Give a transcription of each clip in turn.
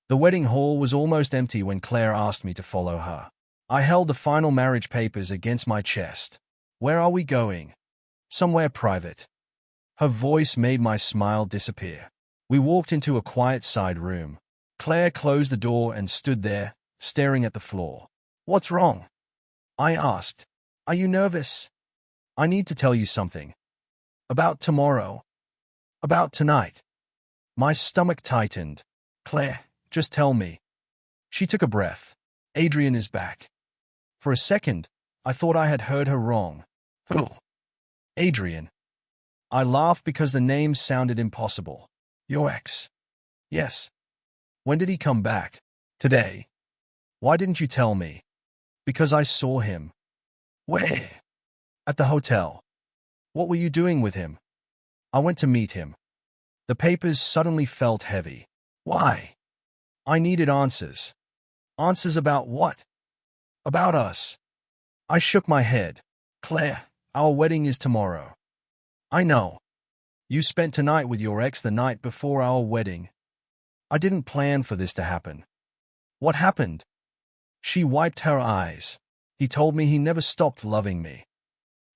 The wedding hall was almost empty when Claire asked me to follow her. I held the final marriage papers against my chest. Where are we going? Somewhere private. Her voice made my smile disappear. We walked into a quiet side room. Claire closed the door and stood there, staring at the floor. What's wrong? I asked. Are you nervous? I need to tell you something. About tomorrow. About tonight. My stomach tightened. Claire, just tell me. She took a breath. Adrian is back. For a second, I thought I had heard her wrong. Who? Adrian. I laughed because the name sounded impossible. Your ex. Yes. When did he come back? Today. Why didn't you tell me? Because I saw him. Where? At the hotel. What were you doing with him? I went to meet him. The papers suddenly felt heavy. Why? I needed answers. Answers about what? About us. I shook my head. Claire, our wedding is tomorrow. I know. You spent tonight with your ex the night before our wedding. I didn't plan for this to happen. What happened? She wiped her eyes. He told me he never stopped loving me.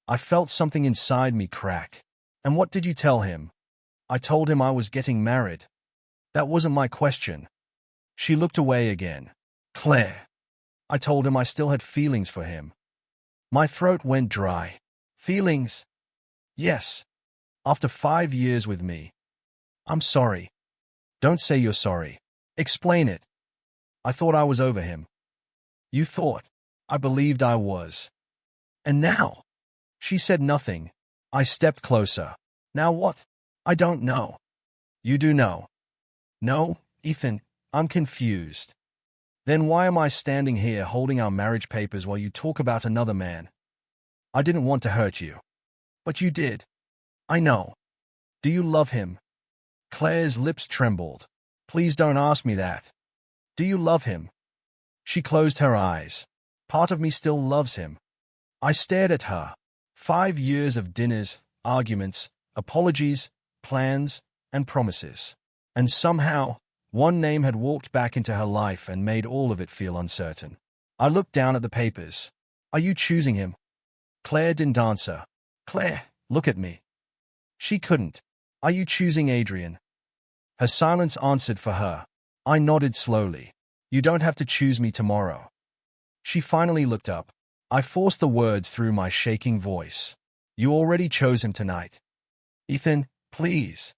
I felt something inside me crack. And what did you tell him? I told him I was getting married. That wasn't my question. She looked away again. Claire. I told him I still had feelings for him. My throat went dry. Feelings? Yes. After 5 years with me. I'm sorry. Don't say you're sorry. Explain it. I thought I was over him. You thought. I believed I was. And now? She said nothing. I stepped closer. Now what? I don't know. You do know. No, Ethan, I'm confused. Then why am I standing here holding our marriage papers while you talk about another man? I didn't want to hurt you. But you did. I know. Do you love him? Claire's lips trembled. Please don't ask me that. Do you love him? She closed her eyes. Part of me still loves him. I stared at her. 5 years of dinners, arguments, apologies, plans, and promises. And somehow, one name had walked back into her life and made all of it feel uncertain. I looked down at the papers. Are you choosing him? Claire didn't answer. Claire, look at me. She couldn't. Are you choosing Adrian? Her silence answered for her. I nodded slowly. You don't have to choose me tomorrow. She finally looked up. I forced the words through my shaking voice. You already chose him tonight. Ethan, please.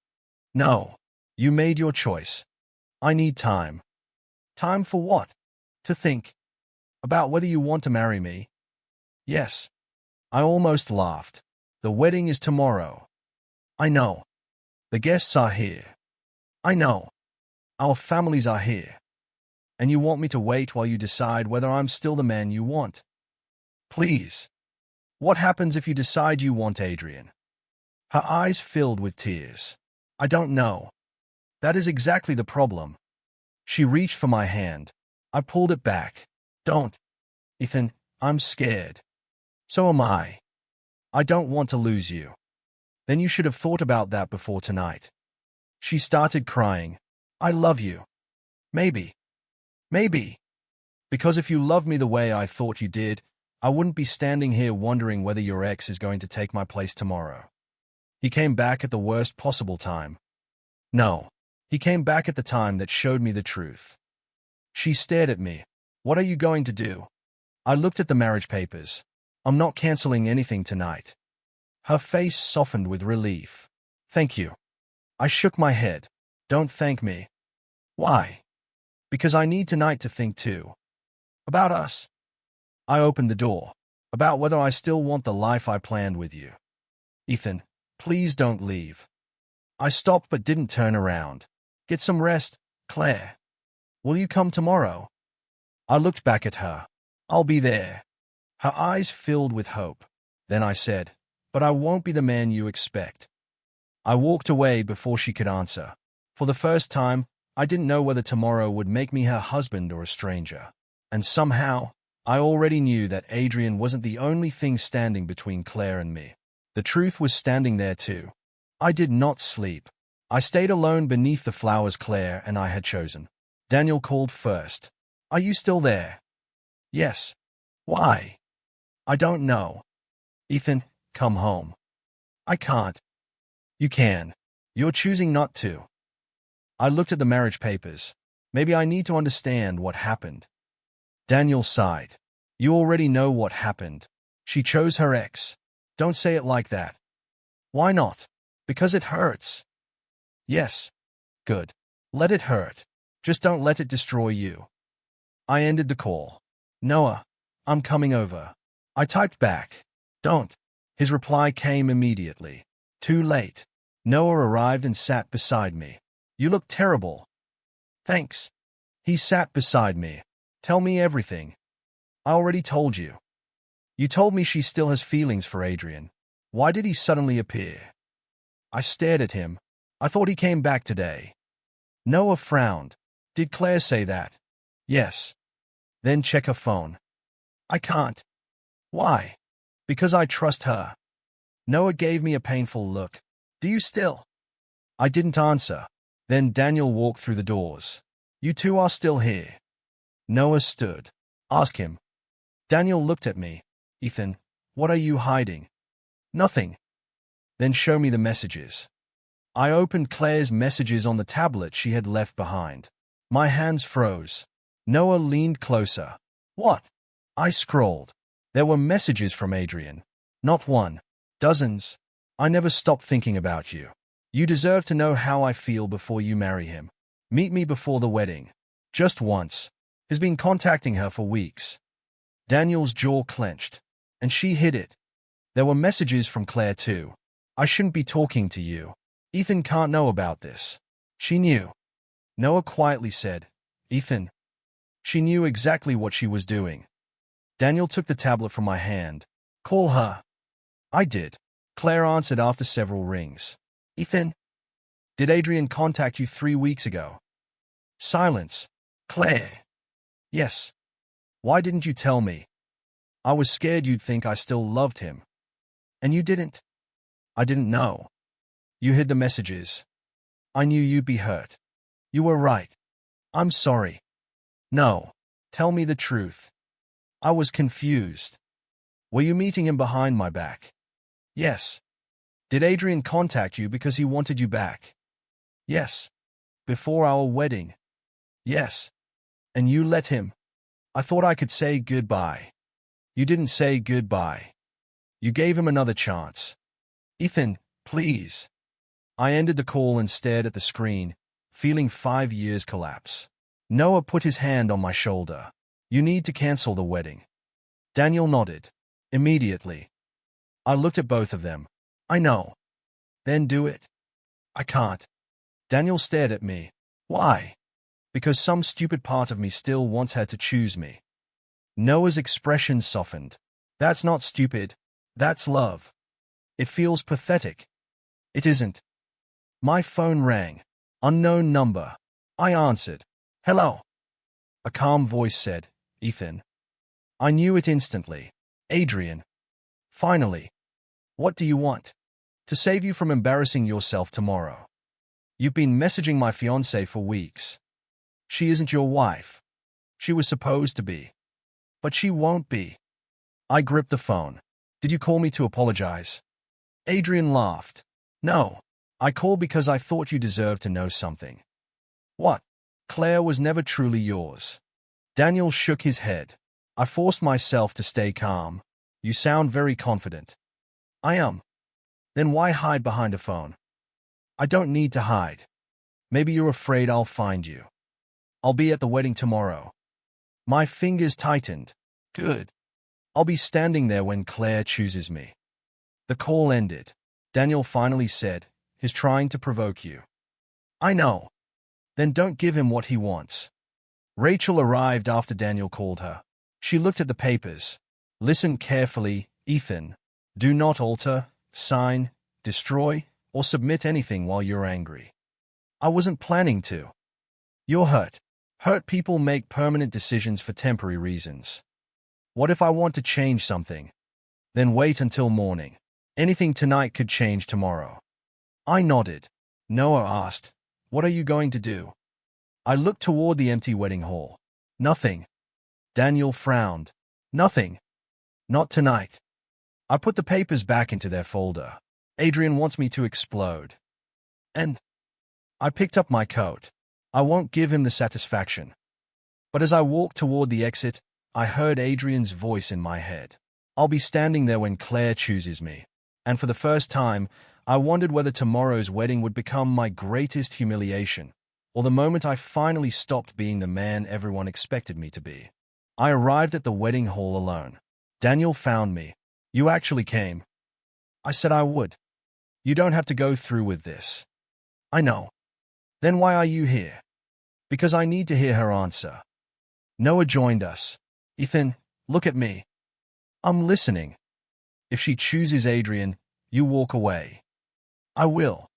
No. You made your choice. I need time. Time for what? To think. About whether you want to marry me? Yes. I almost laughed. The wedding is tomorrow. I know. The guests are here. I know. Our families are here. And you want me to wait while you decide whether I'm still the man you want? Please. What happens if you decide you want Adrian? Her eyes filled with tears. I don't know. That is exactly the problem. She reached for my hand. I pulled it back. Don't. Ethan, I'm scared. So am I. I don't want to lose you. Then you should have thought about that before tonight. She started crying. I love you. Maybe. Maybe. Because if you loved me the way I thought you did, I wouldn't be standing here wondering whether your ex is going to take my place tomorrow. He came back at the worst possible time. No. He came back at the time that showed me the truth. She stared at me. What are you going to do? I looked at the marriage papers. I'm not canceling anything tonight. Her face softened with relief. Thank you. I shook my head. Don't thank me. Why? Because I need tonight to think too. About us. I opened the door. About whether I still want the life I planned with you. Ethan, please don't leave. I stopped but didn't turn around. Get some rest, Claire. Will you come tomorrow? I looked back at her. I'll be there. Her eyes filled with hope. Then I said, but I won't be the man you expect. I walked away before she could answer. For the first time, I didn't know whether tomorrow would make me her husband or a stranger. And somehow, I already knew that Adrian wasn't the only thing standing between Claire and me. The truth was standing there too. I did not sleep. I stayed alone beneath the flowers Claire and I had chosen. Daniel called first. Are you still there? Yes. Why? I don't know. Ethan, come home. I can't. You can. You're choosing not to. I looked at the marriage papers. Maybe I need to understand what happened. Daniel sighed. You already know what happened. She chose her ex. Don't say it like that. Why not? Because it hurts. Yes. Good. Let it hurt. Just don't let it destroy you. I ended the call. Noah, I'm coming over. I typed back. Don't. His reply came immediately. Too late. Noah arrived and sat beside me. You look terrible. Thanks. He sat beside me. Tell me everything. I already told you. You told me she still has feelings for Adrian. Why did he suddenly appear? I stared at him. I thought he came back today. Noah frowned. Did Claire say that? Yes. Then check her phone. I can't. Why? Because I trust her. Noah gave me a painful look. Do you still? I didn't answer. Then Daniel walked through the doors. You two are still here. Noah stood. Ask him. Daniel looked at me. Ethan, what are you hiding? Nothing. Then show me the messages. I opened Claire's messages on the tablet she had left behind. My hands froze. Noah leaned closer. What? I scrolled. There were messages from Adrian. Not one. Dozens. I never stopped thinking about you. You deserve to know how I feel before you marry him. Meet me before the wedding. Just once. He's been contacting her for weeks. Daniel's jaw clenched. And she hid it. There were messages from Claire too. I shouldn't be talking to you. Ethan can't know about this. She knew. Noah quietly said, Ethan. She knew exactly what she was doing. Daniel took the tablet from my hand. Call her. I did. Claire answered after several rings. Ethan. Did Adrian contact you 3 weeks ago? Silence. Claire. Yes. Why didn't you tell me? I was scared you'd think I still loved him. And you didn't. I didn't know. You hid the messages. I knew you'd be hurt. You were right. I'm sorry. No. Tell me the truth. I was confused. Were you meeting him behind my back? Yes. Did Adrian contact you because he wanted you back? Yes. Before our wedding? Yes. And you let him? I thought I could say goodbye. You didn't say goodbye. You gave him another chance. Ethan, please. I ended the call and stared at the screen, feeling 5 years collapse. Noah put his hand on my shoulder. You need to cancel the wedding. Daniel nodded. Immediately. I looked at both of them. I know. Then do it. I can't. Daniel stared at me. Why? Because some stupid part of me still wants her to choose me. Noah's expression softened. That's not stupid. That's love. It feels pathetic. It isn't. My phone rang. Unknown number. I answered. Hello. A calm voice said, Ethan. I knew it instantly. Adrian. Finally. What do you want? To save you from embarrassing yourself tomorrow. You've been messaging my fiancée for weeks. She isn't your wife. She was supposed to be. But she won't be. I gripped the phone. Did you call me to apologize? Adrian laughed. No. I called because I thought you deserved to know something. What? Claire was never truly yours. Daniel shook his head. I forced myself to stay calm. You sound very confident. I am. Then why hide behind a phone? I don't need to hide. Maybe you're afraid I'll find you. I'll be at the wedding tomorrow. My fingers tightened. Good. I'll be standing there when Claire chooses me. The call ended. Daniel finally said, He's trying to provoke you. I know. Then don't give him what he wants. Rachel arrived after Daniel called her. She looked at the papers. Listen carefully, Ethan. Do not alter, sign, destroy, or submit anything while you're angry. I wasn't planning to. You're hurt. Hurt people make permanent decisions for temporary reasons. What if I want to change something? Then wait until morning. Anything tonight could change tomorrow. I nodded. Noah asked, What are you going to do? I looked toward the empty wedding hall. Nothing. Daniel frowned. Nothing. Not tonight. I put the papers back into their folder. Adrian wants me to explode. And I picked up my coat. I won't give him the satisfaction. But as I walked toward the exit, I heard Adrian's voice in my head. I'll be standing there when Claire chooses me. And for the first time, I wondered whether tomorrow's wedding would become my greatest humiliation, or the moment I finally stopped being the man everyone expected me to be. I arrived at the wedding hall alone. Daniel found me. You actually came. I said I would. You don't have to go through with this. I know. Then why are you here? Because I need to hear her answer. Noah joined us. Ethan, look at me. I'm listening. If she chooses Adrian, you walk away. I will.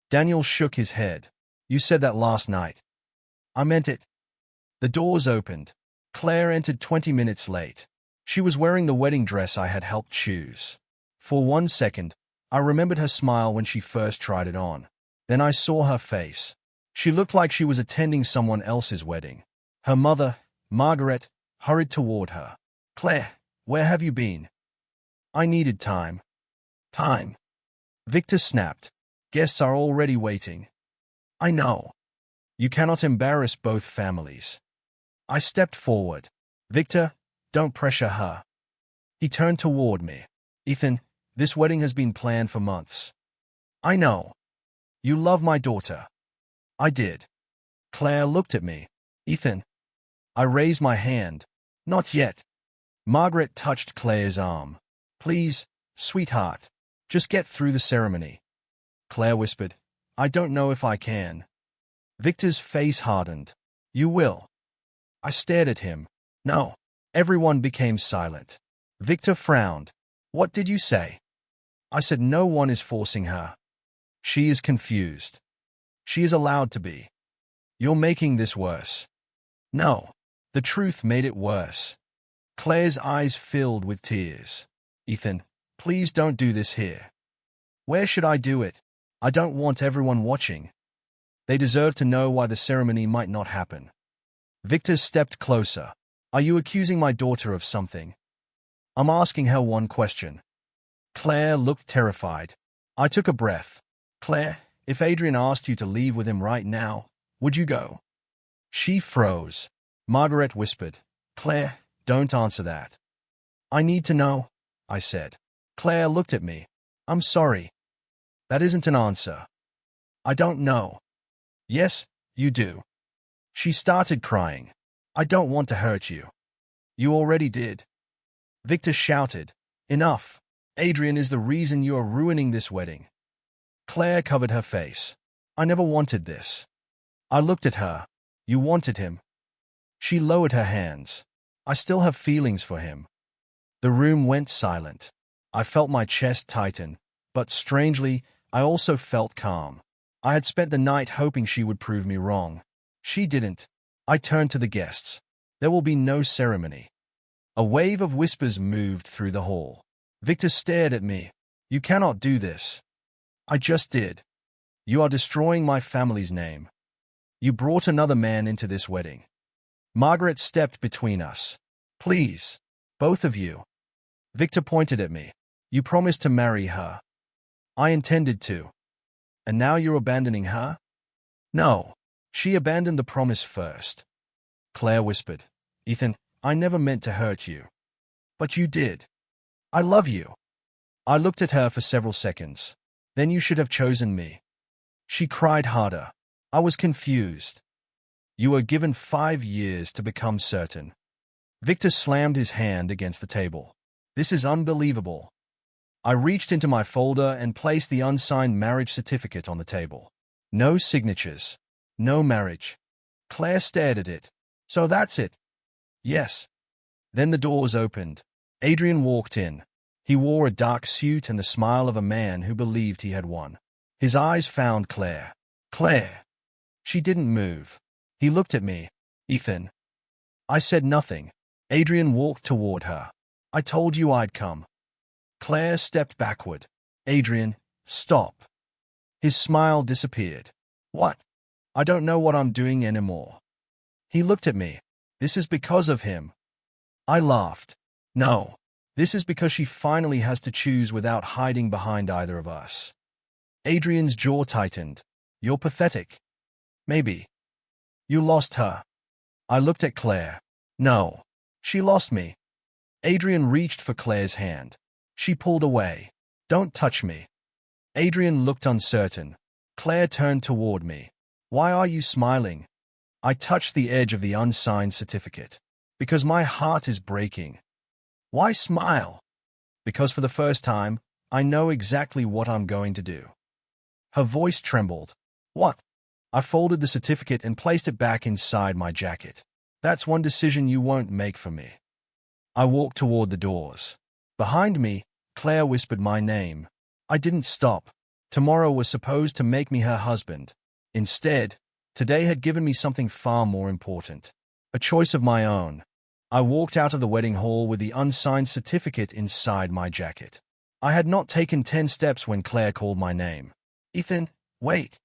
Daniel shook his head. You said that last night. I meant it. The doors opened. Claire entered 20 minutes late. She was wearing the wedding dress I had helped choose. For 1 second, I remembered her smile when she first tried it on. Then I saw her face. She looked like she was attending someone else's wedding. Her mother, Margaret, hurried toward her. Claire, where have you been? I needed time. Time. Victor snapped. Guests are already waiting. I know. You cannot embarrass both families. I stepped forward. Victor, don't pressure her. He turned toward me. Ethan, this wedding has been planned for months. I know. You love my daughter. I did. Claire looked at me. Ethan. I raised my hand. Not yet. Margaret touched Claire's arm. Please, sweetheart, just get through the ceremony. Claire whispered, I don't know if I can. Victor's face hardened. You will. I stared at him. No. Everyone became silent. Victor frowned. What did you say? I said no one is forcing her. She is confused. She is allowed to be. You're making this worse. No. The truth made it worse. Claire's eyes filled with tears. Ethan, please don't do this here. Where should I do it? I don't want everyone watching. They deserve to know why the ceremony might not happen. Victor stepped closer. Are you accusing my daughter of something? I'm asking her one question. Claire looked terrified. I took a breath. Claire, if Adrian asked you to leave with him right now, would you go? She froze. Margaret whispered. Claire, don't answer that. I need to know, I said. Claire looked at me. I'm sorry. That isn't an answer. I don't know. Yes, you do. She started crying. I don't want to hurt you. You already did. Victor shouted. Enough. Adrian is the reason you are ruining this wedding. Claire covered her face. I never wanted this. I looked at her. You wanted him. She lowered her hands. I still have feelings for him. The room went silent. I felt my chest tighten, but strangely, I also felt calm. I had spent the night hoping she would prove me wrong. She didn't. I turned to the guests. There will be no ceremony. A wave of whispers moved through the hall. Victor stared at me. You cannot do this. I just did. You are destroying my family's name. You brought another man into this wedding. Margaret stepped between us. Please, both of you. Victor pointed at me. You promised to marry her. I intended to. And now you're abandoning her? No. She abandoned the promise first. Claire whispered. Ethan, I never meant to hurt you. But you did. I love you. I looked at her for several seconds. Then you should have chosen me. She cried harder. I was confused. You were given 5 years to become certain. Victor slammed his hand against the table. This is unbelievable. I reached into my folder and placed the unsigned marriage certificate on the table. No signatures. No marriage. Claire stared at it. So that's it. Yes. Then the doors opened. Adrian walked in. He wore a dark suit and the smile of a man who believed he had won. His eyes found Claire. Claire. She didn't move. He looked at me. Ethan. I said nothing. Adrian walked toward her. I told you I'd come. Claire stepped backward. Adrian, stop. His smile disappeared. What? I don't know what I'm doing anymore. He looked at me. This is because of him. I laughed. No. This is because she finally has to choose without hiding behind either of us. Adrian's jaw tightened. You're pathetic. Maybe. You lost her. I looked at Claire. No. She lost me. Adrian reached for Claire's hand. She pulled away. Don't touch me. Adrian looked uncertain. Claire turned toward me. Why are you smiling? I touched the edge of the unsigned certificate. Because my heart is breaking. Why smile? Because for the first time, I know exactly what I'm going to do. Her voice trembled. What? I folded the certificate and placed it back inside my jacket. That's one decision you won't make for me. I walked toward the doors. Behind me, Claire whispered my name. I didn't stop. Tomorrow was supposed to make me her husband. Instead, today had given me something far more important. A choice of my own. I walked out of the wedding hall with the unsigned certificate inside my jacket. I had not taken 10 steps when Claire called my name. Ethan, wait.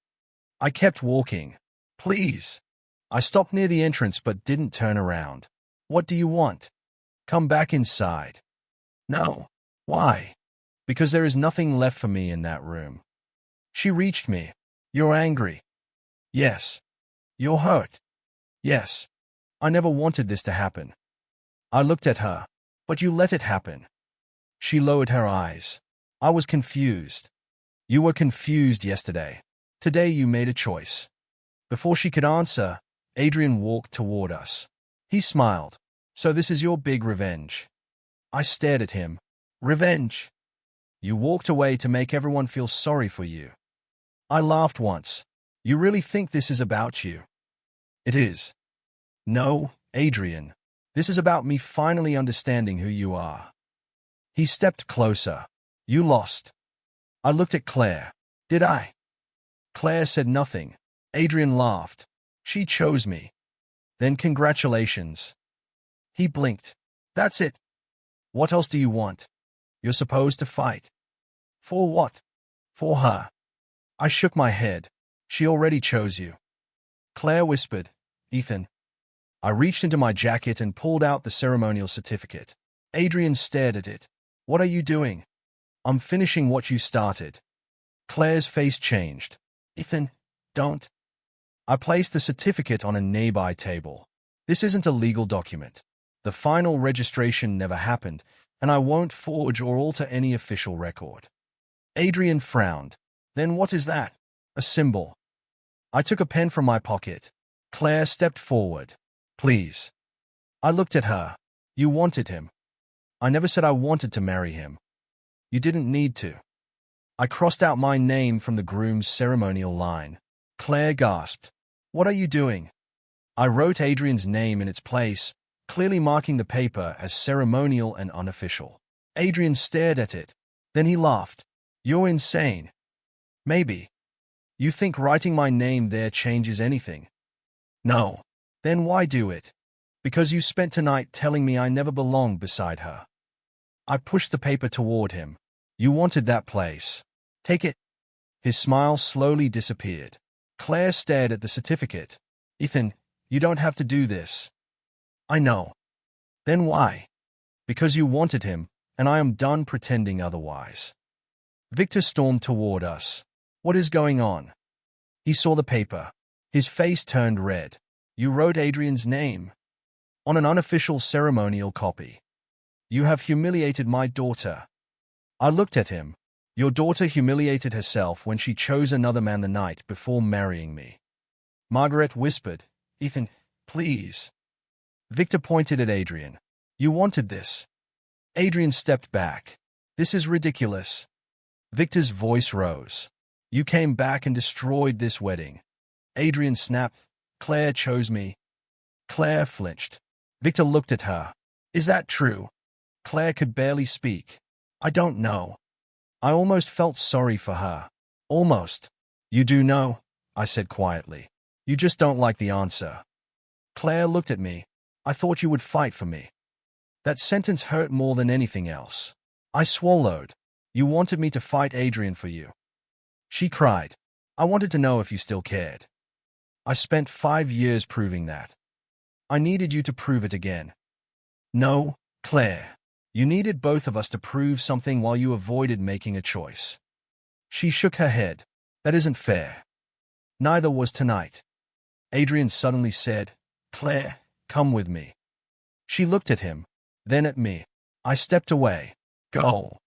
I kept walking. Please. I stopped near the entrance but didn't turn around. What do you want? Come back inside. No. Why? Because there is nothing left for me in that room. She reached me. You're angry. Yes. You're hurt. Yes. I never wanted this to happen. I looked at her. But you let it happen. She lowered her eyes. I was confused. You were confused yesterday. Today you made a choice. Before she could answer, Adrian walked toward us. He smiled. So this is your big revenge. I stared at him. Revenge? You walked away to make everyone feel sorry for you. I laughed once. You really think this is about you? It is. No, Adrian. This is about me finally understanding who you are. He stepped closer. You lost. I looked at Claire. Did I? Claire said nothing. Adrian laughed. She chose me. Then congratulations. He blinked. That's it. What else do you want? You're supposed to fight. For what? For her. I shook my head. She already chose you. Claire whispered, Ethan. I reached into my jacket and pulled out the ceremonial certificate. Adrian stared at it. What are you doing? I'm finishing what you started. Claire's face changed. Ethan, don't. I placed the certificate on a nearby table. This isn't a legal document. The final registration never happened, and I won't forge or alter any official record. Adrian frowned. Then what is that? A symbol. I took a pen from my pocket. Claire stepped forward. Please. I looked at her. You wanted him. I never said I wanted to marry him. You didn't need to. I crossed out my name from the groom's ceremonial line. Claire gasped. What are you doing? I wrote Adrian's name in its place, clearly marking the paper as ceremonial and unofficial. Adrian stared at it. Then he laughed. You're insane. Maybe. You think writing my name there changes anything? No. Then why do it? Because you spent tonight telling me I never belonged beside her. I pushed the paper toward him. You wanted that place. Take it. His smile slowly disappeared. Claire stared at the certificate. Ethan, you don't have to do this. I know. Then why? Because you wanted him, and I am done pretending otherwise. Victor stormed toward us. What is going on? He saw the paper. His face turned red. You wrote Adrian's name on an unofficial ceremonial copy. You have humiliated my daughter. I looked at him. Your daughter humiliated herself when she chose another man the night before marrying me. Margaret whispered, Ethan, please. Victor pointed at Adrian. You wanted this. Adrian stepped back. This is ridiculous. Victor's voice rose. You came back and destroyed this wedding. Adrian snapped. Claire chose me. Claire flinched. Victor looked at her. Is that true? Claire could barely speak. I don't know. I almost felt sorry for her. Almost. You do know, I said quietly. You just don't like the answer. Claire looked at me. I thought you would fight for me. That sentence hurt more than anything else. I swallowed. You wanted me to fight Adrian for you. She cried. I wanted to know if you still cared. I spent 5 years proving that. I needed you to prove it again. No, Claire. You needed both of us to prove something while you avoided making a choice. She shook her head. That isn't fair. Neither was tonight. Adrian suddenly said, Claire, come with me. She looked at him, then at me. I stepped away. Go.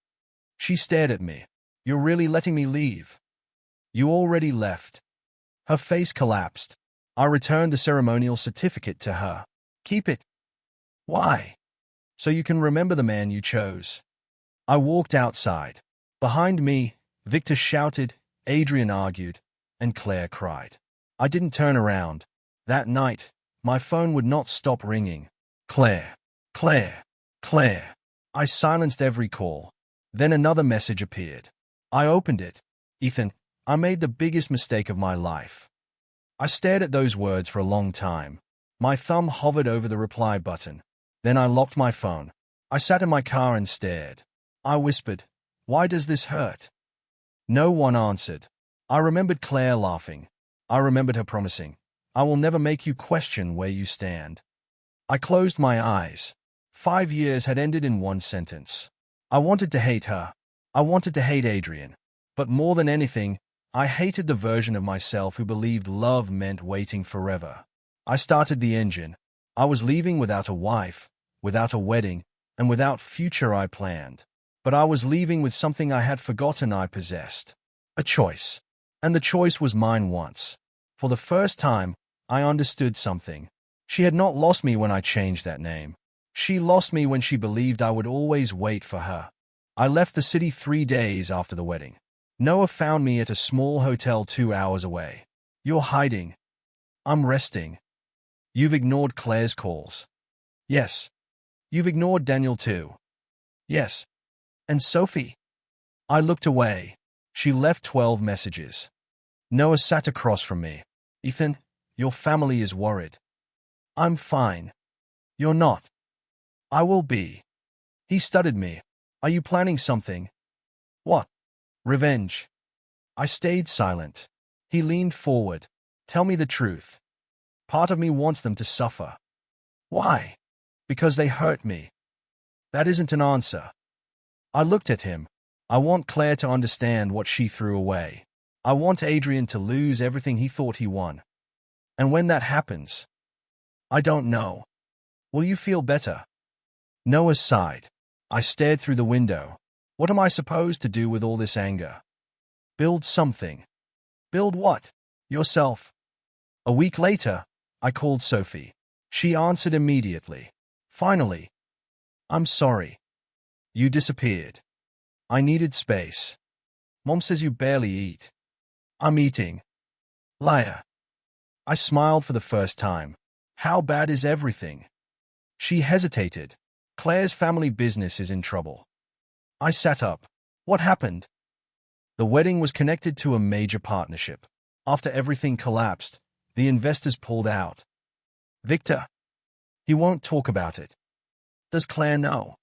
She stared at me. You're really letting me leave? You already left. Her face collapsed. I returned the ceremonial certificate to her. Keep it. Why? So you can remember the man you chose. I walked outside. Behind me, Victor shouted, Adrian argued, and Claire cried. I didn't turn around. That night, my phone would not stop ringing. Claire, Claire, Claire. I silenced every call. Then another message appeared. I opened it. Ethan, I made the biggest mistake of my life. I stared at those words for a long time. My thumb hovered over the reply button. Then I locked my phone. I sat in my car and stared. I whispered, Why does this hurt? No one answered. I remembered Claire laughing. I remembered her promising, I will never make you question where you stand. I closed my eyes. 5 years had ended in one sentence. I wanted to hate her. I wanted to hate Adrian. But more than anything, I hated the version of myself who believed love meant waiting forever. I started the engine. I was leaving without a wife, without a wedding, and without future I planned. But I was leaving with something I had forgotten I possessed. A choice. And the choice was mine once. For the first time, I understood something. She had not lost me when I changed that name. She lost me when she believed I would always wait for her. I left the city 3 days after the wedding. Noah found me at a small hotel 2 hours away. You're hiding. I'm resting. You've ignored Claire's calls. Yes. You've ignored Daniel too. Yes. And Sophie? I looked away. She left 12 messages. Noah sat across from me. Ethan, your family is worried. I'm fine. You're not. I will be. He stuttered me. Are you planning something? What? Revenge. I stayed silent. He leaned forward. Tell me the truth. Part of me wants them to suffer. Why? Because they hurt me. That isn't an answer. I looked at him. I want Claire to understand what she threw away. I want Adrian to lose everything he thought he won. And when that happens, I don't know. Will you feel better? Noah sighed. I stared through the window. What am I supposed to do with all this anger? Build something. Build what? Yourself. A week later, I called Sophie. She answered immediately. Finally. I'm sorry. You disappeared. I needed space. Mom says you barely eat. I'm eating. Liar. I smiled for the first time. How bad is everything? She hesitated. Claire's family business is in trouble. I sat up. What happened? The wedding was connected to a major partnership. After everything collapsed, the investors pulled out. Victor. He won't talk about it. Does Claire know?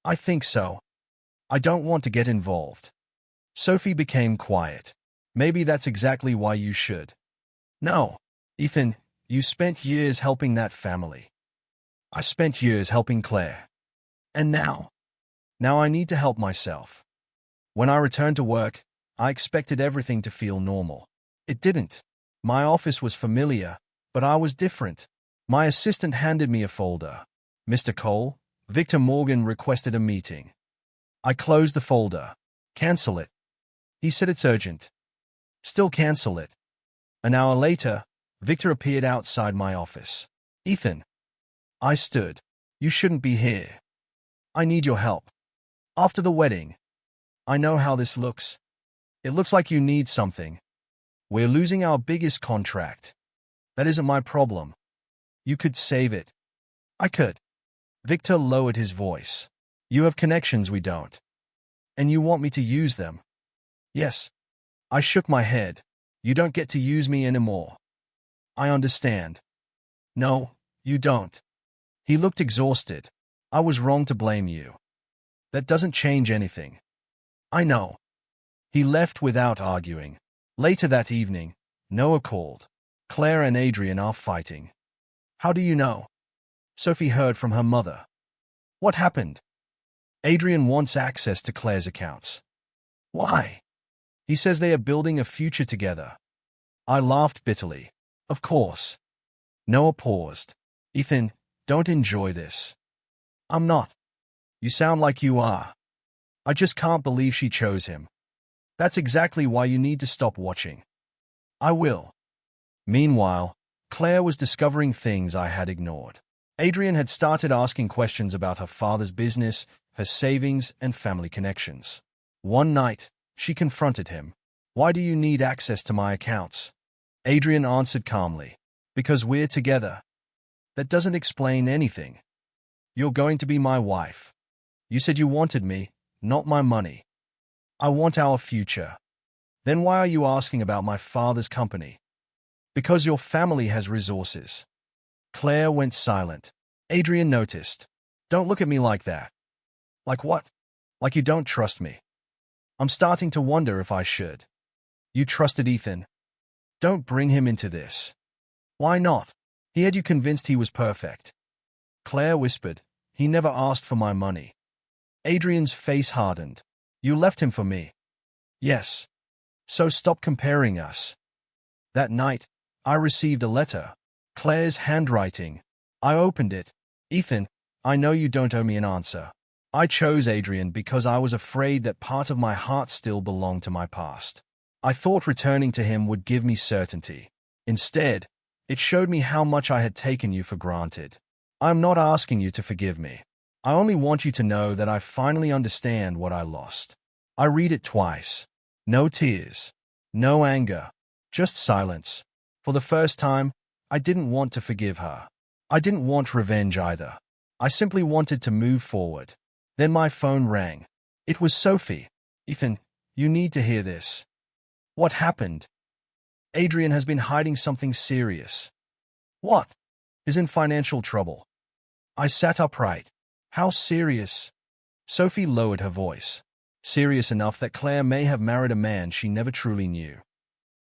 I think so. I don't want to get involved. Sophie became quiet. Maybe that's exactly why you should. No. Ethan, you spent years helping that family. I spent years helping Claire. And now? Now I need to help myself. When I returned to work, I expected everything to feel normal. It didn't. My office was familiar, but I was different. My assistant handed me a folder. Mr. Cole, Victor Morgan requested a meeting. I closed the folder. Cancel it. He said it's urgent. Still cancel it. An hour later, Victor appeared outside my office. Ethan. I stood. You shouldn't be here. I need your help. After the wedding. I know how this looks. It looks like you need something. We're losing our biggest contract. That isn't my problem. You could save it. I could. Victor lowered his voice. You have connections we don't. And you want me to use them? Yes. I shook my head. You don't get to use me anymore. I understand. No, you don't. He looked exhausted. I was wrong to blame you. That doesn't change anything. I know. He left without arguing. Later that evening, Noah called. Claire and Adrian are fighting. How do you know? Sophie heard from her mother. What happened? Adrian wants access to Claire's accounts. Why? He says they are building a future together. I laughed bitterly. Of course. Noah paused. Ethan, don't enjoy this. I'm not. You sound like you are. I just can't believe she chose him. That's exactly why you need to stop watching. I will. Meanwhile, Claire was discovering things I had ignored. Adrian had started asking questions about her father's business, her savings, and family connections. One night, she confronted him. Why do you need access to my accounts? Adrian answered calmly. Because we're together. That doesn't explain anything. You're going to be my wife. You said you wanted me, not my money. I want our future. Then why are you asking about my father's company? Because your family has resources. Claire went silent. Adrian noticed. Don't look at me like that. Like what? Like you don't trust me. I'm starting to wonder if I should. You trusted Ethan. Don't bring him into this. Why not? He had you convinced he was perfect. Claire whispered. He never asked for my money. Adrian's face hardened. You left him for me. Yes. So stop comparing us. That night, I received a letter. Claire's handwriting. I opened it. Ethan, I know you don't owe me an answer. I chose Adrian because I was afraid that part of my heart still belonged to my past. I thought returning to him would give me certainty. Instead, it showed me how much I had taken you for granted. I'm not asking you to forgive me. I only want you to know that I finally understand what I lost. I read it twice. No tears. No anger. Just silence. For the first time, I didn't want to forgive her. I didn't want revenge either. I simply wanted to move forward. Then my phone rang. It was Sophie. Ethan, you need to hear this. What happened? Adrian has been hiding something serious. What? He's in financial trouble. I sat upright. How serious? Sophie lowered her voice. Serious enough that Claire may have married a man she never truly knew.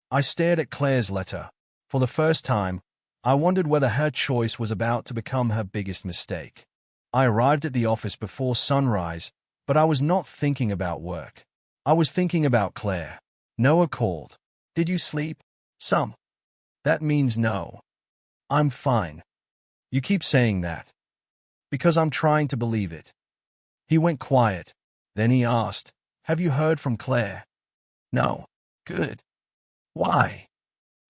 I stared at Claire's letter. For the first time, I wondered whether her choice was about to become her biggest mistake. I arrived at the office before sunrise, but I was not thinking about work. I was thinking about Claire. Noah called. Did you sleep? Some. That means no. I'm fine. You keep saying that. Because I'm trying to believe it. He went quiet. Then he asked, have you heard from Claire? No. Good. Why?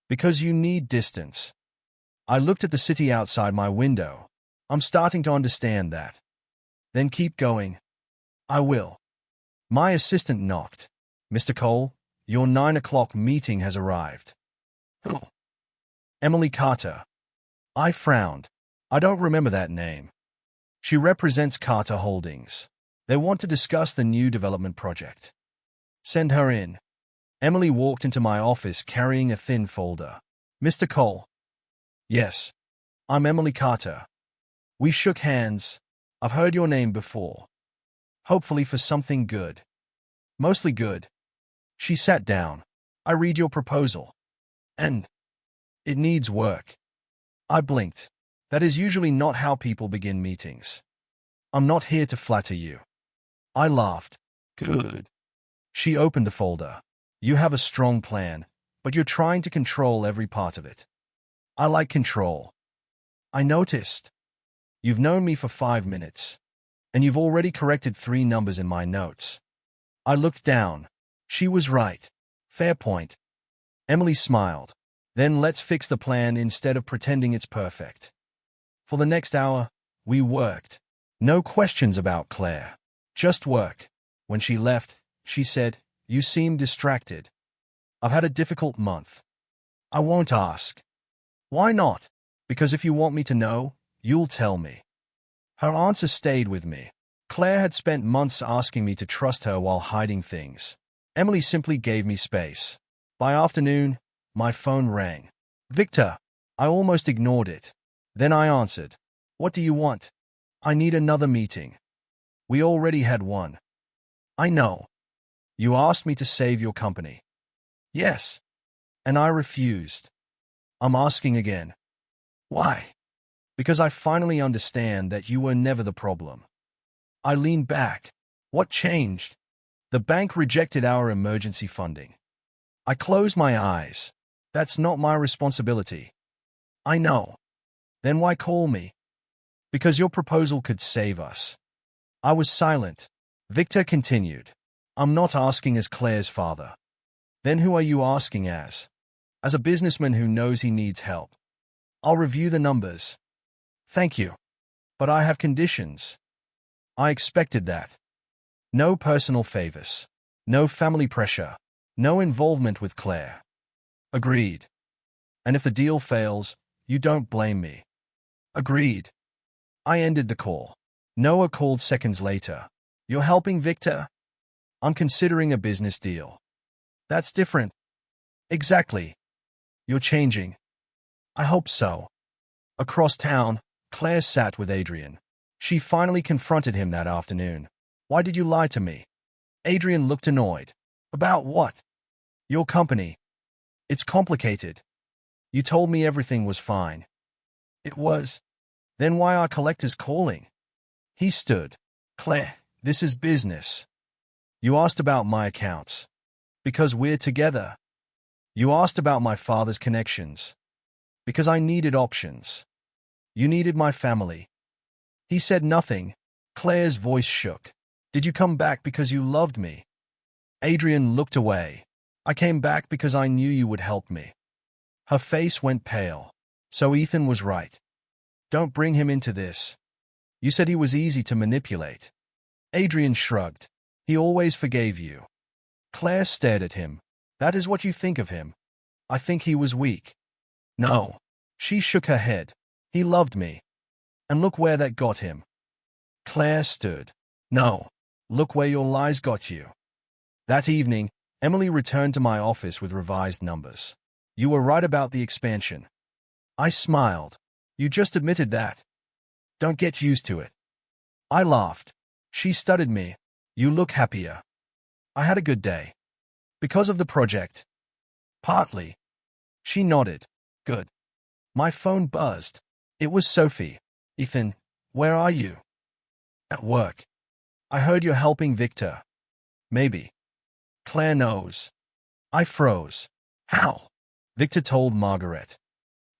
Because you need distance. I looked at the city outside my window. I'm starting to understand that. Then keep going. I will. My assistant knocked. Mr. Cole, your 9 o'clock meeting has arrived. Who? Emily Carter. I frowned. I don't remember that name. She represents Carter Holdings. They want to discuss the new development project. Send her in. Emily walked into my office carrying a thin folder. Mr. Cole. Yes. I'm Emily Carter. We shook hands. I've heard your name before. Hopefully for something good. Mostly good. She sat down. I read your proposal. And it needs work. I blinked. That is usually not how people begin meetings. I'm not here to flatter you. I laughed. Good. She opened the folder. You have a strong plan, but you're trying to control every part of it. I like control. I noticed. You've known me for 5 minutes, and you've already corrected 3 numbers in my notes. I looked down. She was right. Fair point. Emily smiled. Then let's fix the plan instead of pretending it's perfect. For the next hour, we worked. No questions about Claire. Just work. When she left, she said, you seem distracted. I've had a difficult month. I won't ask. Why not? Because if you want me to know, you'll tell me. Her answer stayed with me. Claire had spent months asking me to trust her while hiding things. Emily simply gave me space. By afternoon, my phone rang. Victor. I almost ignored it. Then I answered. What do you want? I need another meeting. We already had one. I know. You asked me to save your company. Yes. And I refused. I'm asking again. Why? Because I finally understand that you were never the problem. I leaned back. What changed? The bank rejected our emergency funding. I closed my eyes. That's not my responsibility. I know. Then why call me? Because your proposal could save us. I was silent. Victor continued. I'm not asking as Claire's father. Then who are you asking as? As a businessman who knows he needs help. I'll review the numbers. Thank you. But I have conditions. I expected that. No personal favors. No family pressure. No involvement with Claire. Agreed. And if the deal fails, you don't blame me. Agreed. I ended the call. Noah called seconds later. You're helping Victor? I'm considering a business deal. That's different. Exactly. You're changing. I hope so. Across town, Claire sat with Adrian. She finally confronted him that afternoon. Why did you lie to me? Adrian looked annoyed. About what? Your company. It's complicated. You told me everything was fine. It was. Then why are collectors calling? He stood. Claire, this is business. You asked about my accounts. Because we're together. You asked about my father's connections. Because I needed options. You needed my family. He said nothing. Claire's voice shook. Did you come back because you loved me? Adrian looked away. I came back because I knew you would help me. Her face went pale. So Ethan was right. Don't bring him into this. You said he was easy to manipulate. Adrian shrugged. He always forgave you. Claire stared at him. That is what you think of him. I think he was weak. No. She shook her head. He loved me. And look where that got him. Claire stood. No. Look where your lies got you. That evening, Emily returned to my office with revised numbers. You were right about the expansion. I smiled. You just admitted that. Don't get used to it. I laughed. She studied me. You look happier. I had a good day. Because of the project. Partly. She nodded. Good. My phone buzzed. It was Sophie. Ethan, where are you? At work. I heard you're helping Victor. Maybe. Claire knows. I froze. How? Victor told Margaret.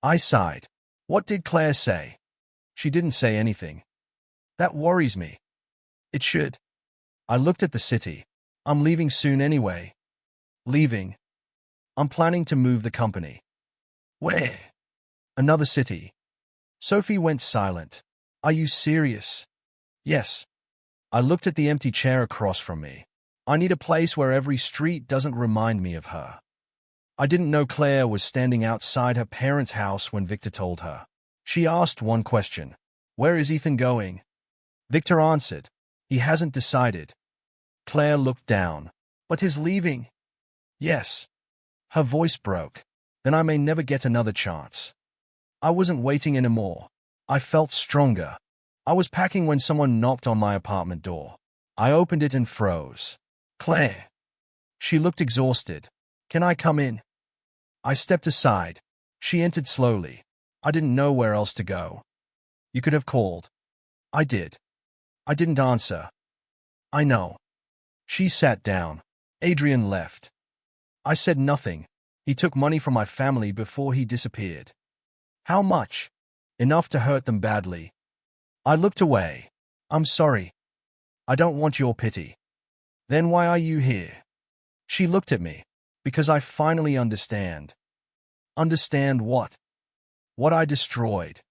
I sighed. What did Claire say? She didn't say anything. That worries me. It should. I looked at the city. I'm leaving soon anyway. Leaving. I'm planning to move the company. Where? Another city. Sophie went silent. Are you serious? Yes. I looked at the empty chair across from me. I need a place where every street doesn't remind me of her. I didn't know Claire was standing outside her parents' house when Victor told her. She asked one question. Where is Ethan going? Victor answered. He hasn't decided. Claire looked down. But he's leaving. Yes. Her voice broke. Then I may never get another chance. I wasn't waiting anymore. I felt stronger. I was packing when someone knocked on my apartment door. I opened it and froze. Claire. She looked exhausted. Can I come in? I stepped aside. She entered slowly. I didn't know where else to go. You could have called. I did. I didn't answer. I know. She sat down. Adrian left. I said nothing. He took money from my family before he disappeared. How much? Enough to hurt them badly. I looked away. I'm sorry. I don't want your pity. Then why are you here? She looked at me. Because I finally understand. Understand what? What I destroyed.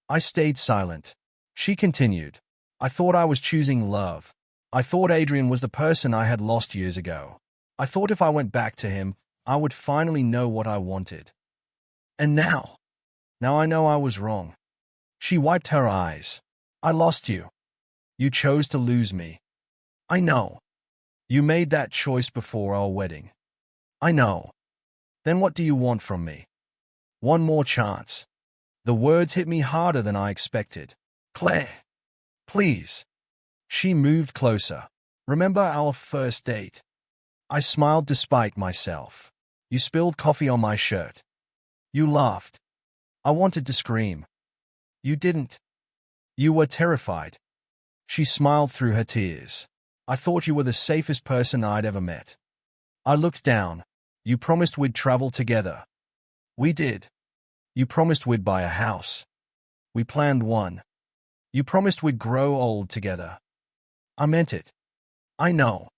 I stayed silent. She continued. I thought I was choosing love. I thought Adrian was the person I had lost years ago. I thought if I went back to him, I would finally know what I wanted. And now? Now I know I was wrong. She wiped her eyes. I lost you. You chose to lose me. I know. You made that choice before our wedding. I know. Then what do you want from me? One more chance. The words hit me harder than I expected. Claire. Please. She moved closer. Remember our first date? I smiled despite myself. You spilled coffee on my shirt. You laughed. I wanted to scream. You didn't. You were terrified. She smiled through her tears. I thought you were the safest person I'd ever met. I looked down. You promised we'd travel together. We did. You promised we'd buy a house. We planned one. You promised we'd grow old together. I meant it. I know.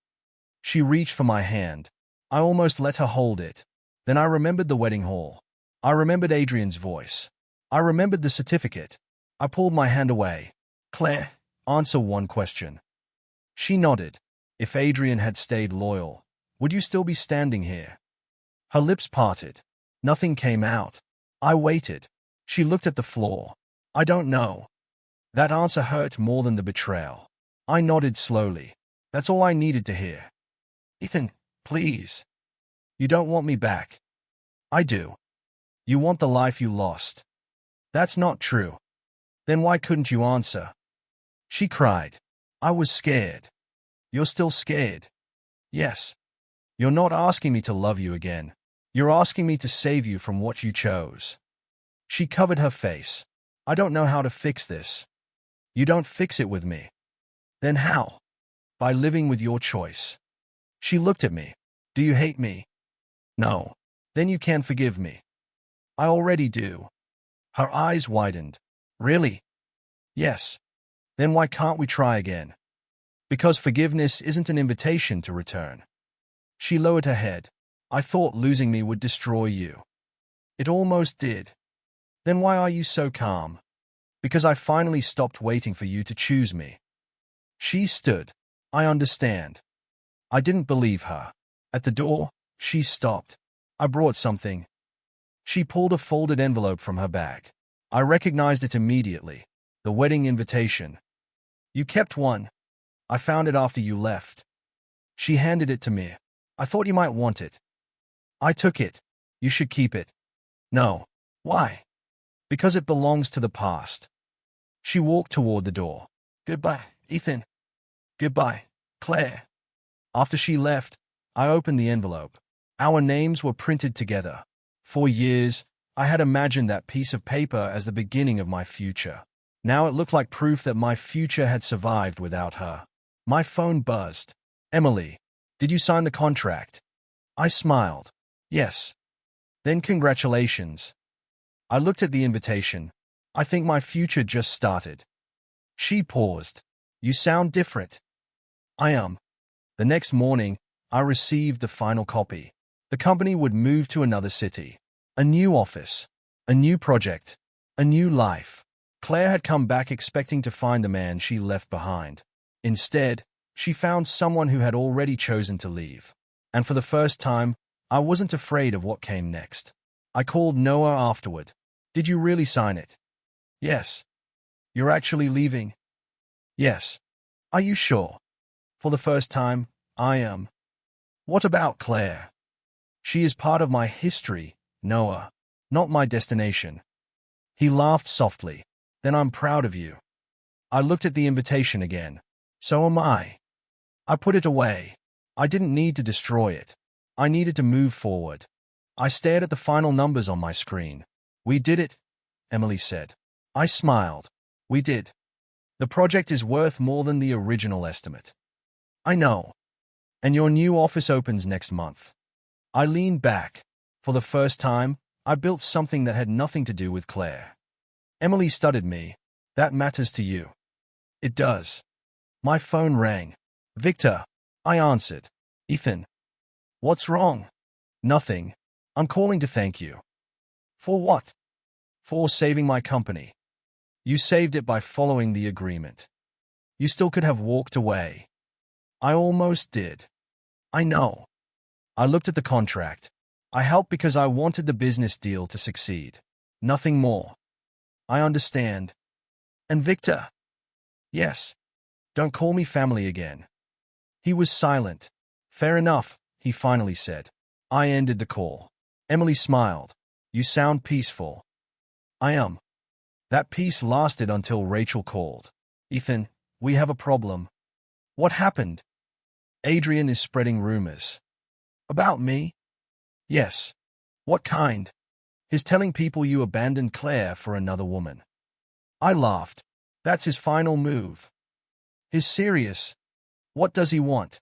She reached for my hand. I almost let her hold it. Then I remembered the wedding hall. I remembered Adrian's voice. I remembered the certificate. I pulled my hand away. Claire, answer one question. She nodded. If Adrian had stayed loyal, would you still be standing here? Her lips parted. Nothing came out. I waited. She looked at the floor. I don't know. That answer hurt more than the betrayal. I nodded slowly. That's all I needed to hear. Ethan, please. You don't want me back. I do. You want the life you lost. That's not true. Then why couldn't you answer? She cried. I was scared. You're still scared. Yes. You're not asking me to love you again. You're asking me to save you from what you chose. She covered her face. I don't know how to fix this. You don't fix it with me. Then how? By living with your choice. She looked at me. Do you hate me? No. Then you can forgive me. I already do. Her eyes widened. Really? Yes. Then why can't we try again? Because forgiveness isn't an invitation to return. She lowered her head. I thought losing me would destroy you. It almost did. Then why are you so calm? Because I finally stopped waiting for you to choose me. She stood. I understand. I didn't believe her. At the door, she stopped. I brought something. She pulled a folded envelope from her bag. I recognized it immediately. The wedding invitation. You kept one. I found it after you left. She handed it to me. I thought you might want it. I took it. You should keep it. No. Why? Because it belongs to the past. She walked toward the door. Goodbye, Ethan. Goodbye, Claire. After she left, I opened the envelope. Our names were printed together. For years, I had imagined that piece of paper as the beginning of my future. Now it looked like proof that my future had survived without her. My phone buzzed. Emily, did you sign the contract? I smiled. Yes. Then congratulations. I looked at the invitation. I think my future just started. She paused. You sound different. I am. The next morning, I received the final copy. The company would move to another city. A new office. A new project. A new life. Claire had come back expecting to find the man she left behind. Instead, she found someone who had already chosen to leave. And for the first time, I wasn't afraid of what came next. I called Noah afterward. Did you really sign it? Yes. You're actually leaving? Yes. Are you sure? For the first time, I am. What about Claire? She is part of my history, Noah, not my destination. He laughed softly. Then I'm proud of you. I looked at the invitation again. So am I. I put it away. I didn't need to destroy it. I needed to move forward. I stared at the final numbers on my screen. We did it, Emily said. I smiled. We did. The project is worth more than the original estimate. I know. And your new office opens next month. I leaned back. For the first time, I built something that had nothing to do with Claire. Emily studied me. That matters to you. It does. My phone rang. Victor. I answered. Ethan. What's wrong? Nothing. I'm calling to thank you. For what? For saving my company. You saved it by following the agreement. You still could have walked away. I almost did. I know. I looked at the contract. I helped because I wanted the business deal to succeed. Nothing more. I understand. And Victor? Yes. Don't call me family again. He was silent. Fair enough, he finally said. I ended the call. Emily smiled. You sound peaceful. I am. That peace lasted until Rachel called. Ethan, we have a problem. What happened? Adrian is spreading rumors. About me? Yes. What kind? He's telling people you abandoned Claire for another woman. I laughed. That's his final move. He's serious. What does he want?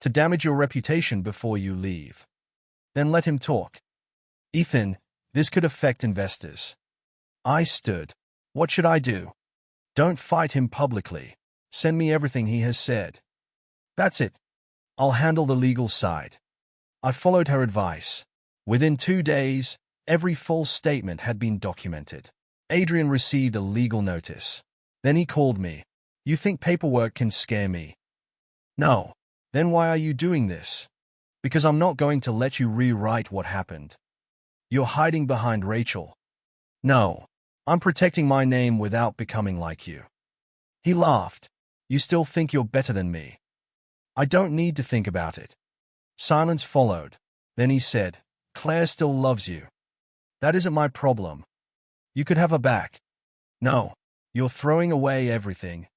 To damage your reputation before you leave. Then let him talk. Ethan, this could affect investors. I stood. What should I do? Don't fight him publicly. Send me everything he has said. That's it. I'll handle the legal side. I followed her advice. Within 2 days, every false statement had been documented. Adrian received a legal notice. Then he called me. You think paperwork can scare me? No. Then why are you doing this? Because I'm not going to let you rewrite what happened. You're hiding behind Rachel. No. I'm protecting my name without becoming like you. He laughed. You still think you're better than me. I don't need to think about it. Silence followed. Then he said, Claire still loves you. That isn't my problem. You could have her back. No. You're throwing away everything.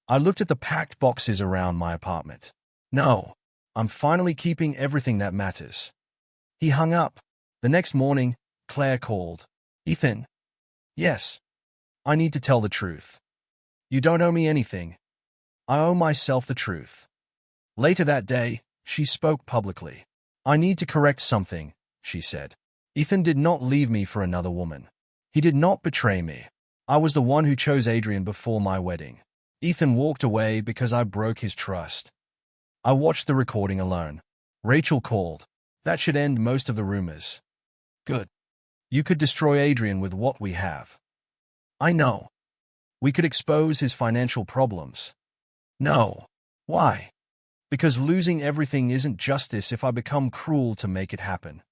I looked at the packed boxes around my apartment. No. I'm finally keeping everything that matters. He hung up. The next morning, Claire called. Ethan. Yes. I need to tell the truth. You don't owe me anything. I owe myself the truth. Later that day, she spoke publicly. I need to correct something, she said. Ethan did not leave me for another woman. He did not betray me. I was the one who chose Adrian before my wedding. Ethan walked away because I broke his trust. I watched the recording alone. Rachel called. That should end most of the rumors. Good. You could destroy Adrian with what we have. I know. We could expose his financial problems. No. Why? Because losing everything isn't justice if I become cruel to make it happen.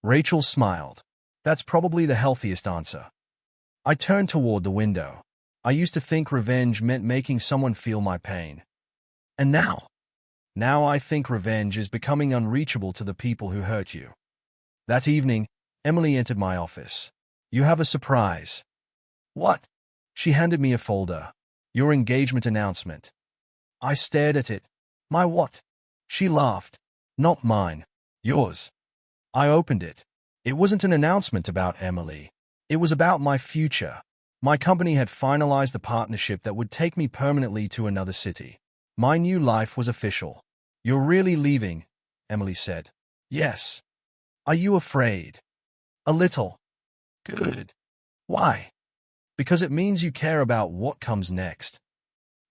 Rachel smiled. That's probably the healthiest answer. I turned toward the window. I used to think revenge meant making someone feel my pain. And now? Now I think revenge is becoming unreachable to the people who hurt you. That evening, Emily entered my office. You have a surprise. What? She handed me a folder. Your engagement announcement. I stared at it. My what? She laughed. Not mine. Yours. I opened it. It wasn't an announcement about Emily. It was about my future. My company had finalized a partnership that would take me permanently to another city. My new life was official. You're really leaving, Emily said. Yes. Are you afraid? A little. Good. Why? Because it means you care about what comes next.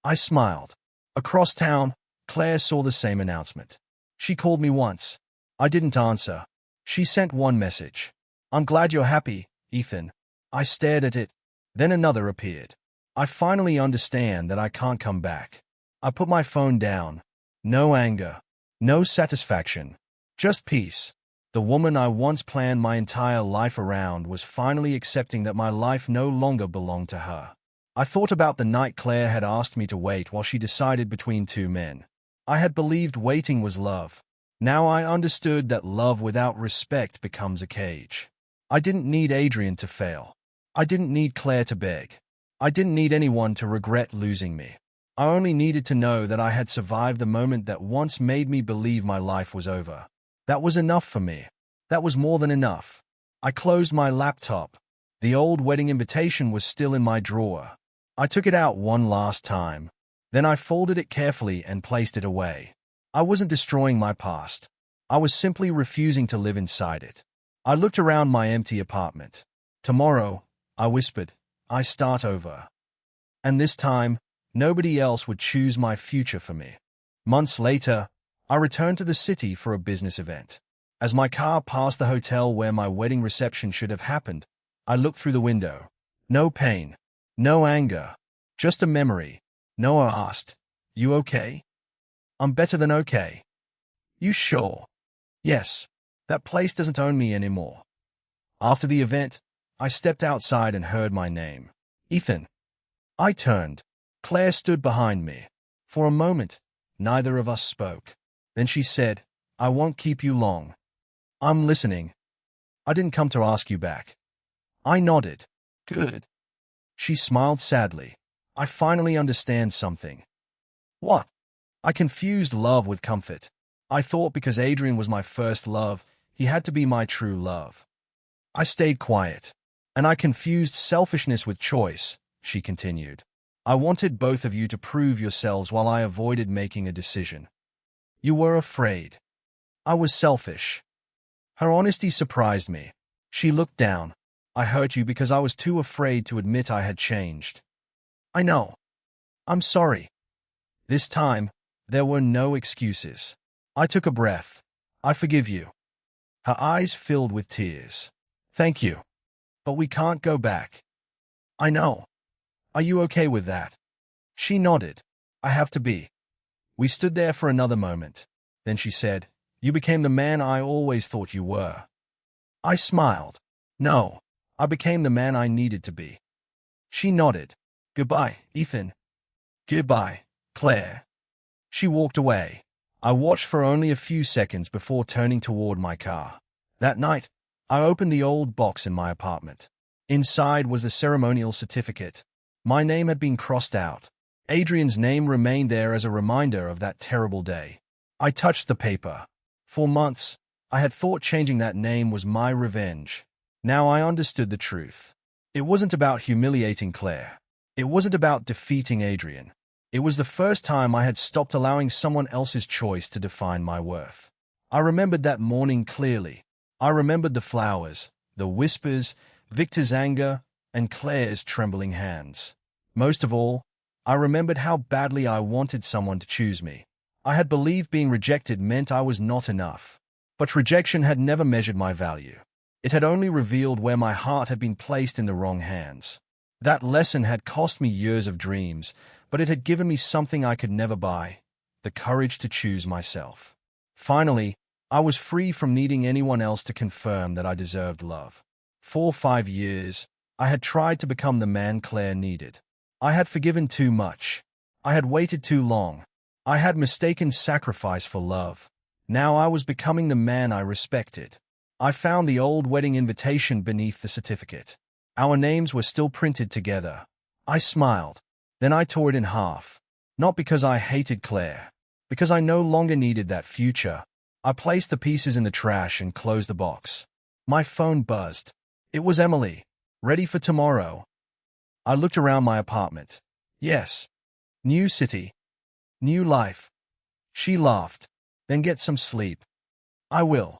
I smiled. Across town, Claire saw the same announcement. She called me once. I didn't answer. She sent one message. I'm glad you're happy, Ethan. I stared at it. Then another appeared. I finally understand that I can't come back. I put my phone down. No anger. No satisfaction. Just peace. The woman I once planned my entire life around was finally accepting that my life no longer belonged to her. I thought about the night Claire had asked me to wait while she decided between 2 men. I had believed waiting was love. Now I understood that love without respect becomes a cage. I didn't need Adrian to fail. I didn't need Claire to beg. I didn't need anyone to regret losing me. I only needed to know that I had survived the moment that once made me believe my life was over. That was enough for me. That was more than enough. I closed my laptop. The old wedding invitation was still in my drawer. I took it out one last time. Then I folded it carefully and placed it away. I wasn't destroying my past. I was simply refusing to live inside it. I looked around my empty apartment. Tomorrow, I whispered, I start over. And this time, nobody else would choose my future for me. Months later, I returned to the city for a business event. As my car passed the hotel where my wedding reception should have happened, I looked through the window. No pain. No anger. Just a memory. Noah asked, You okay? I'm better than okay. You sure? Yes. That place doesn't own me anymore. After the event, I stepped outside and heard my name. Ethan. I turned. Claire stood behind me. For a moment, neither of us spoke. Then she said, I won't keep you long. I'm listening. I didn't come to ask you back. I nodded. Good. She smiled sadly. I finally understand something. What? I confused love with comfort. I thought because Adrian was my first love, he had to be my true love. I stayed quiet. And I confused selfishness with choice, she continued. I wanted both of you to prove yourselves while I avoided making a decision. You were afraid. I was selfish. Her honesty surprised me. She looked down. I hurt you because I was too afraid to admit I had changed. I know. I'm sorry. This time, there were no excuses. I took a breath. I forgive you. Her eyes filled with tears. Thank you. But we can't go back. I know. Are you okay with that? She nodded. I have to be. We stood there for another moment. Then she said, You became the man I always thought you were. I smiled. No, I became the man I needed to be. She nodded. Goodbye, Ethan. Goodbye, Claire. She walked away. I watched for only a few seconds before turning toward my car. That night, I opened the old box in my apartment. Inside was the ceremonial certificate. My name had been crossed out. Adrian's name remained there as a reminder of that terrible day. I touched the paper. For months, I had thought changing that name was my revenge. Now I understood the truth. It wasn't about humiliating Claire. It wasn't about defeating Adrian. It was the first time I had stopped allowing someone else's choice to define my worth. I remembered that morning clearly. I remembered the flowers, the whispers, Victor's anger, and Claire's trembling hands. Most of all, I remembered how badly I wanted someone to choose me. I had believed being rejected meant I was not enough. But rejection had never measured my value. It had only revealed where my heart had been placed in the wrong hands. That lesson had cost me years of dreams, but it had given me something I could never buy, the courage to choose myself. Finally, I was free from needing anyone else to confirm that I deserved love. For 5 years, I had tried to become the man Claire needed. I had forgiven too much. I had waited too long. I had mistaken sacrifice for love. Now I was becoming the man I respected. I found the old wedding invitation beneath the certificate. Our names were still printed together. I smiled. Then I tore it in half. Not because I hated Claire. Because I no longer needed that future. I placed the pieces in the trash and closed the box. My phone buzzed. It was Emily. Ready for tomorrow. I looked around my apartment. Yes. New city. New life. She laughed. Then get some sleep. I will.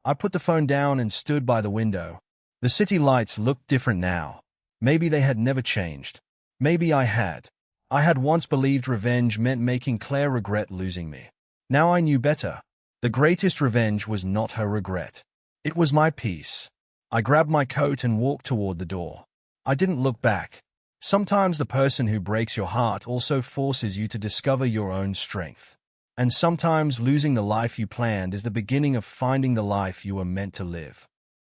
I put the phone down and stood by the window. The city lights looked different now. Maybe they had never changed. Maybe I had. I had once believed revenge meant making Claire regret losing me. Now I knew better. The greatest revenge was not her regret. It was my peace. I grabbed my coat and walked toward the door. I didn't look back. Sometimes the person who breaks your heart also forces you to discover your own strength. And sometimes losing the life you planned is the beginning of finding the life you were meant to live.